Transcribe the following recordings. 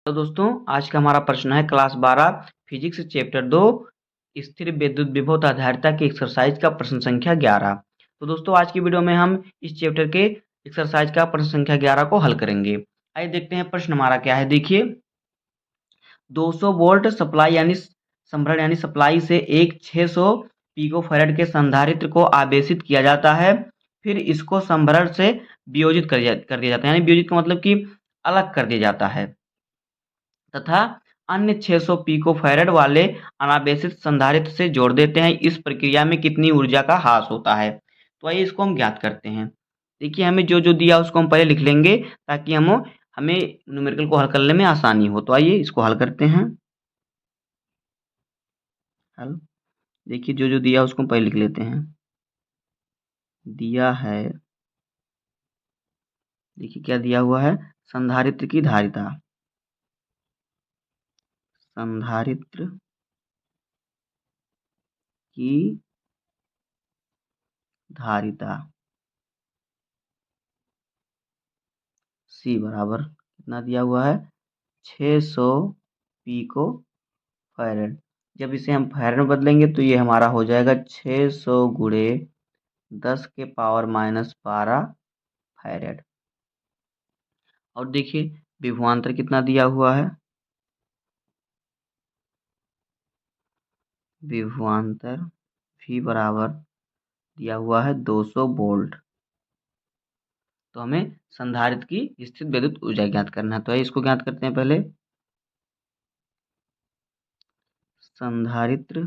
तो दोस्तों आज का हमारा प्रश्न है क्लास 12 फिजिक्स चैप्टर 2 स्थिर विद्युत विभव आधारिता की एक्सरसाइज का प्रश्न संख्या 11। तो दोस्तों आज की वीडियो में हम इस चैप्टर के एक्सरसाइज का प्रश्न संख्या 11 को हल करेंगे। आइए देखते हैं प्रश्न हमारा क्या है। देखिए 200 वोल्ट सप्लाई यानी संभरण यानी सप्लाई से एक 600 पिको फैराड के संधारित्र को आवेशित किया जाता है। फिर इसको संभरण से वियोजित कर दिया जाता है, यानी वियोजित का मतलब कि अलग कर दिया जाता है तथा अन्य 600 पिको फैराड वाले अनावेशित संधारित्र से जोड़ देते हैं। इस प्रक्रिया में कितनी ऊर्जा का ह्रास होता है? तो आइए इसको हम ज्ञात करते हैं। देखिए हमें जो दिया उसको हम पहले लिख लेंगे ताकि हमें न्यूमेरिकल को हल करने में आसानी हो। तो आइए इसको हल करते हैं। हल देखिए जो दिया उसको हम पहले लिख लेते हैं। दिया है, देखिए क्या दिया हुआ है, संधारित्र की धारिता, संधारित्र की धारिता C बराबर कितना दिया हुआ है, 600 पिको फैराड। जब इसे हम फैराड में बदलेंगे तो ये हमारा हो जाएगा 600 गुणे 10 के पावर माइनस 12 फैराड। और देखिए विभवांतर कितना दिया हुआ है, विभवांतर V बराबर दिया हुआ है 200 वोल्ट। तो हमें संधारित्र की स्थित विद्युत ऊर्जा ज्ञात करना है। तो इसको ज्ञात करते हैं पहले। संधारित्र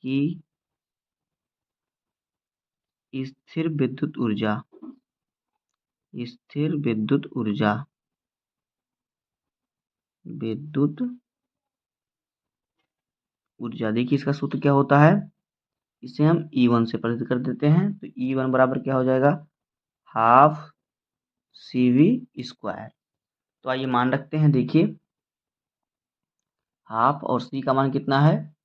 की स्थिर विद्युत ऊर्जा, स्थिर विद्युत ऊर्जा, विद्युत ऊर्जा, देखिए इसका सूत्र क्या होता है, इसे हम E1 से प्रस्तुत कर देते हैं। तो E1 बराबर क्या हो जाएगा, हाफ CV स्क्वायर। तो आइए मान रखते हैं। देखिए हाफ और C का मान कितना है,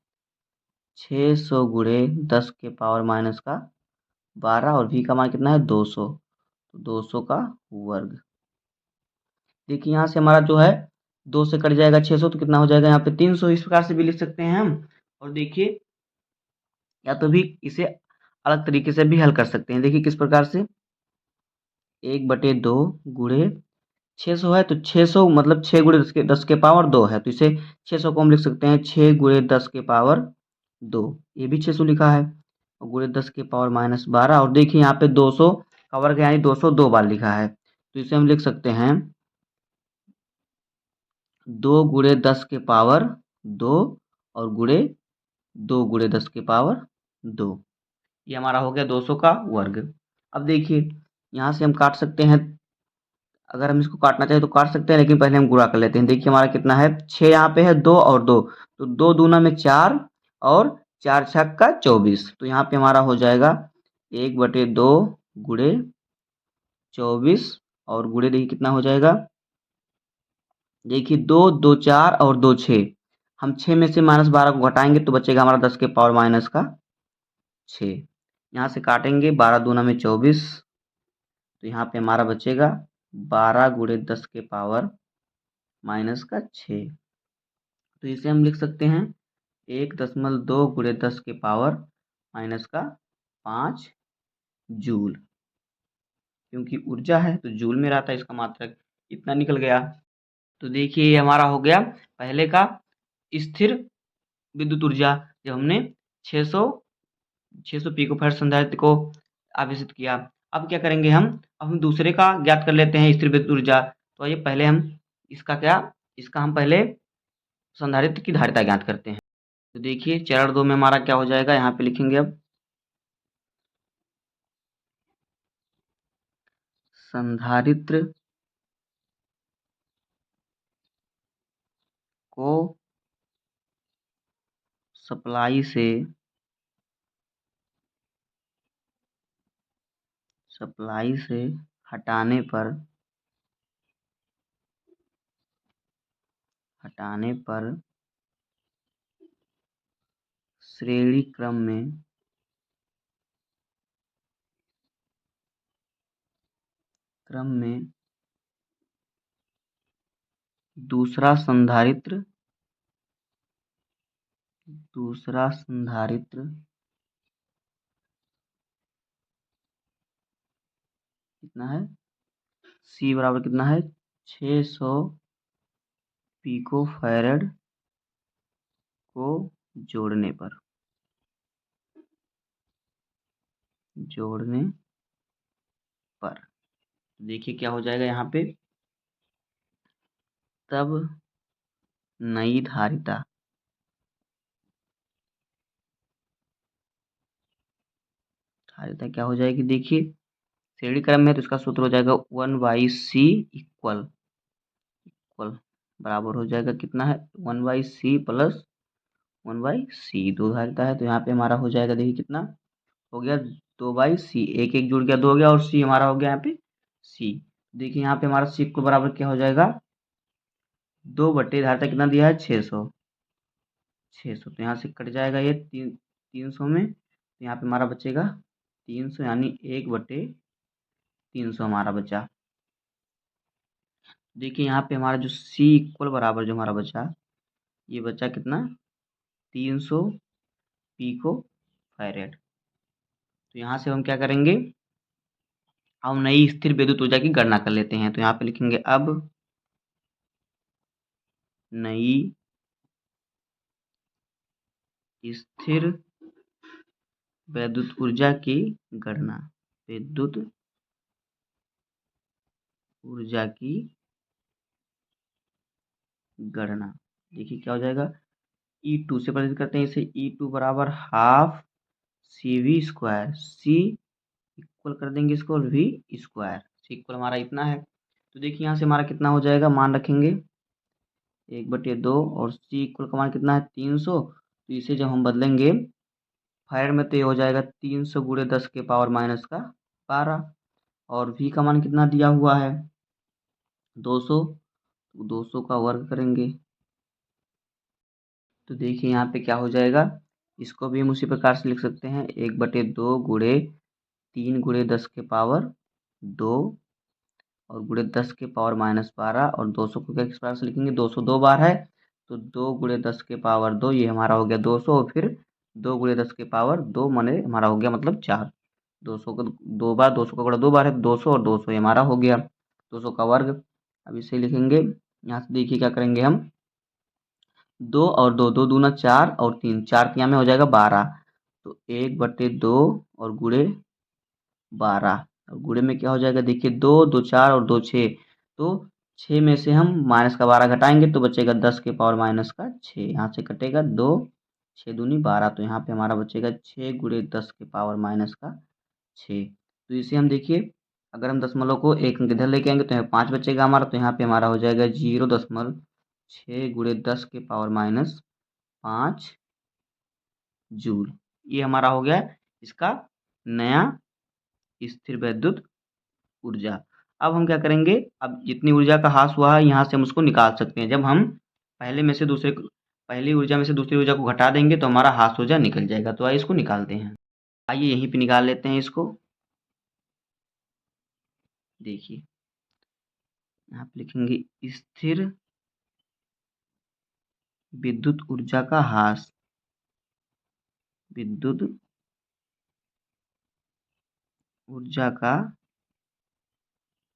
600 गुणे 10 के पावर माइनस का 12 और V का मान कितना है 200, तो 200 का वर्ग। देखिए यहाँ से हमारा जो है 2 से कट जाएगा 600 तो कितना हो जाएगा यहाँ पे 300। इस प्रकार से भी लिख सकते हैं हम। और देखिए या तो भी इसे अलग तरीके से भी हल कर सकते हैं। देखिए किस प्रकार से, 1/2 गुणे 600 है तो 600 मतलब 6 गुणे 10 के पावर 2 है, तो इसे 600 को हम लिख सकते हैं 6 गुणे 10 के पावर 2, ये भी 600 लिखा है, और गुणे 10 के पावर माइनस 12। और देखिए यहाँ पे 200 का वर्ग यानी 200 दो बार लिखा है, तो इसे हम लिख सकते हैं 2 गुणे 10 के पावर 2 और गुणे 2 गुणे 10 के पावर 2। ये हमारा हो गया 200 का वर्ग। अब देखिए यहाँ से हम काट सकते हैं, अगर हम इसको काटना चाहें तो काट सकते हैं, लेकिन पहले हम गुणा कर लेते हैं। देखिए हमारा कितना है, 6 यहाँ पे है, 2 और 2, तो 2 दूना में 4 और 4 छक का 24। तो यहाँ पे हमारा हो जाएगा 1/2 गुणे 24 और गुणे देखिए कितना हो जाएगा, देखिए 2 2 4 और 2 6, हम 6 में से माइनस 12 को घटाएंगे तो बचेगा हमारा 10 के पावर माइनस का 6। यहाँ से काटेंगे 12 दूना में 24, तो यहाँ पे हमारा बचेगा 12 गुणे 10 के पावर माइनस का 6। तो इसे हम लिख सकते हैं 1.2 गुणे 10 के पावर माइनस का 5 जूल, क्योंकि ऊर्जा है तो जूल में रहता है, इसका मात्रक इतना निकल गया। तो देखिए ये हमारा हो गया पहले का स्थिर विद्युत ऊर्जा, जब हमने 600 पिको फैराड संधारित्र को आवेशित किया। अब क्या करेंगे अब हम दूसरे का ज्ञात कर लेते हैं स्थिर विद्युत ऊर्जा। तो आइए पहले हम इसका हम पहले संधारित्र की धारिता ज्ञात करते हैं। तो देखिए चरण 2 में हमारा क्या हो जाएगा, यहाँ पे लिखेंगे अब संधारित्र को सप्लाई से हटाने पर श्रेणी क्रम में दूसरा संधारित्र कितना है, C बराबर कितना है 600 पिको फैरड को जोड़ने पर देखिए क्या हो जाएगा यहाँ पे, तब नई धारिता क्या हो जाएगी, देखिए श्रेणी क्रम में तो इसका सूत्र हो जाएगा 1/c इक्वल बराबर हो जाएगा कितना है 1/c प्लस 1/c, दो धारिता है तो यहाँ पे हमारा हो जाएगा, देखिए कितना हो गया 2/c, एक एक जुड़ गया 2 हो गया और c हमारा हो गया यहाँ पे c। देखिए यहाँ पे हमारा c को बराबर क्या हो जाएगा 2 धारिता कितना दिया है 600 तो यहाँ से कट जाएगा ये 300 में, तो यहाँ पे हमारा बचेगा 300 यानी 1/300 हमारा बचा। देखिए यहाँ पे हमारा जो C इक्वल बराबर जो हमारा बचा, ये बचा कितना 300 पिको फैरेड। तो यहाँ से हम क्या करेंगे, हम नई स्थिर विद्युत ऊर्जा की गणना कर लेते हैं। तो यहाँ पे लिखेंगे अब नई स्थिर विद्युत ऊर्जा की गणना, विद्युत ऊर्जा की गणना। देखिए क्या हो जाएगा, E2 से प्रदर्शित करते हैं इसे, E2 बराबर half CV square, C equal कर देंगे इसको और V स्क्वायर, C इक्वल हमारा इतना है। तो देखिए यहाँ से हमारा कितना हो जाएगा, मान रखेंगे 1/2 और C इक्वल का मान कितना है 300। तो इसे जब हम बदलेंगे फायर में तो ये हो जाएगा 300 गुणे 10 के पावर माइनस का 12 और V का मान कितना दिया हुआ है 200, तो 200 का वर्ग करेंगे। तो देखिए यहाँ पे क्या हो जाएगा, इसको भी हम उसी प्रकार से लिख सकते हैं 1/2 गुणे 3 गुणे 10 के पावर 2 और गुणे 10 के पावर माइनस 12 और 200 को क्या किस प्रकार से लिखेंगे, 200 दो बार है तो 2 गुणे 10 के पावर 2, ये हमारा हो गया 200 और फिर 2 गुणे 10 के पावर 2 माने हमारा हो गया मतलब 4। 200 को दो बार, 200 का गुणा दो बार है तो 200 और 200 ये हमारा हो गया 200 का वर्ग। अब इसे लिखेंगे, यहाँ से देखिए क्या करेंगे हम, 2 और 2, 2 दूना 4 और 3, 4 के यहाँ में हो जाएगा 12, तो 1/2 और गुणे 12 और गुणे में क्या हो जाएगा, देखिए 2 2 4 और 2 6, तो 6 में से हम माइनस का 12 घटाएंगे तो बचेगा 10 के पावर माइनस का 6, यहाँ से कटेगा 2 6 दूनी 12, तो यहाँ पे हमारा बचेगा 6 गुणे 10 के पावर माइनस का 6। तो इसे हम देखिए अगर हम दशमलव को एक अंक इधर लेके आएंगे तो यहाँ 5 बचेगा हमारा, तो यहाँ पे हमारा हो जाएगा 0.6 गुणे 10 के पावर माइनस 5 जूल। ये हमारा हो गया इसका नया स्थिर विद्युत ऊर्जा। अब हम क्या करेंगे, अब जितनी ऊर्जा का ह्रास हुआ है यहाँ से हम उसको निकाल सकते हैं, जब हम पहले में से दूसरे पहली ऊर्जा में से दूसरी ऊर्जा को घटा देंगे तो हमारा ह्रास ऊर्जा निकल जाएगा। तो आइए इसको निकालते हैं, आइए यहीं पे निकाल लेते हैं इसको। देखिए यहाँ पे लिखेंगे स्थिर विद्युत ऊर्जा का ह्रास, विद्युत ऊर्जा का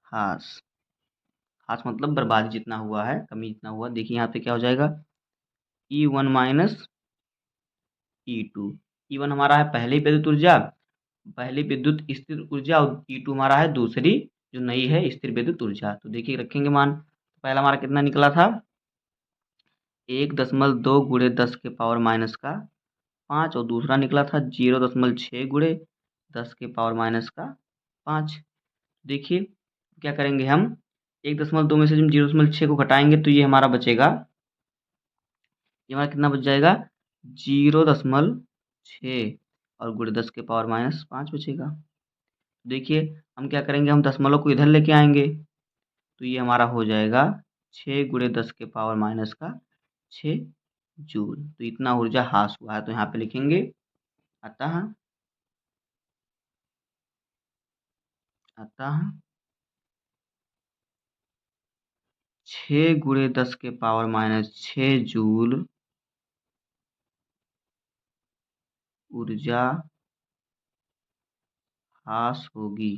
ह्रास, ह्रास मतलब बर्बादी जितना हुआ है, कमी जितना हुआ। देखिए यहाँ पे क्या हो जाएगा E1 माइनस E2, E1 हमारा है पहली विद्युत ऊर्जा, पहली विद्युत स्थिर ऊर्जा और E2 हमारा है दूसरी जो नई है स्थिर विद्युत ऊर्जा। तो देखिए रखेंगे मान, पहला हमारा कितना निकला था 1.2 गुणे 10 के पावर माइनस का 5 और दूसरा निकला था 0.6 गुणे 10 के पावर माइनस का 5। देखिए क्या करेंगे हम 1.2 में से जब 0.6 को घटाएंगे तो ये हमारा बचेगा, ये हमारा कितना बच जाएगा 0.6 और गुणे 10 के पावर माइनस 5 बचेगा। देखिए हम क्या करेंगे, हम दशमलव को इधर लेके आएंगे तो ये हमारा हो जाएगा 6 गुणे 10 के पावर माइनस का 6 जूल। तो इतना ऊर्जा ह्रास हुआ है, तो यहाँ पे लिखेंगे अतः अतः 6 गुणे 10 के पावर -6 जूल ऊर्जा हास होगी।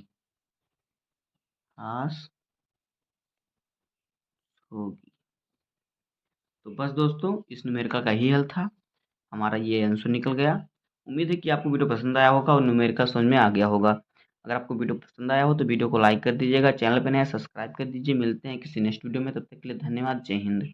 तो बस दोस्तों, इस न्यूमेरिकल का ही हल था। हमारा ये आंसर निकल गया। उम्मीद है कि आपको वीडियो पसंद आया होगा और न्यूमेरिकल समझ में आ गया होगा। अगर आपको वीडियो पसंद आया हो तो वीडियो को लाइक कर दीजिएगा, चैनल पे नया सब्सक्राइब कर दीजिए। मिलते हैं किसी नेक्स्ट वीडियो में, तब तक के लिए धन्यवाद। जय हिंद।